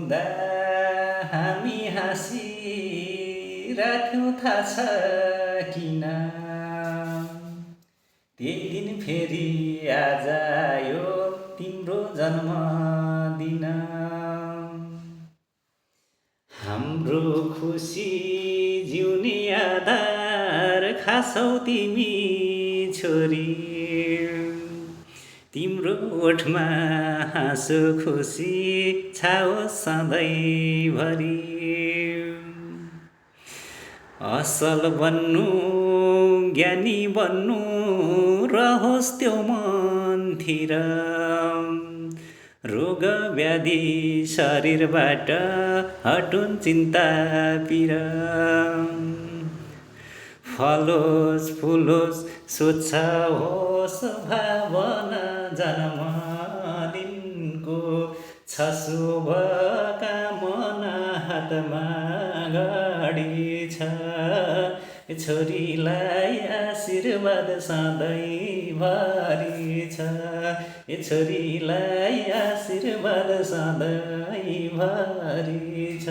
हुँदा हामी हाँसिराथ्यौँ थाहा छ किन त्यही दिन फेरि आज आयो तिम्रो जन्मदिन हाम्रो खुसी जिउने आधार खासौ तिमी छोरी तिम्रो ओठमा हाँसो खुसी छाओस् सधैँभरि असल बन्नु ज्ञानी बन्नु रहोस् त्यो मनतिर रोग व्याधि शरीरबाट हटुन् चिन्ता पीर फलोस् फुलोस् स्वच्छ होस् भावना जन्मदिनको छ शुभ कामना हातमा घडी छ छोरीलाई आशीर्वाद सधैँभरि छ छोरीलाई आशीर्वाद सधैँभरि छ।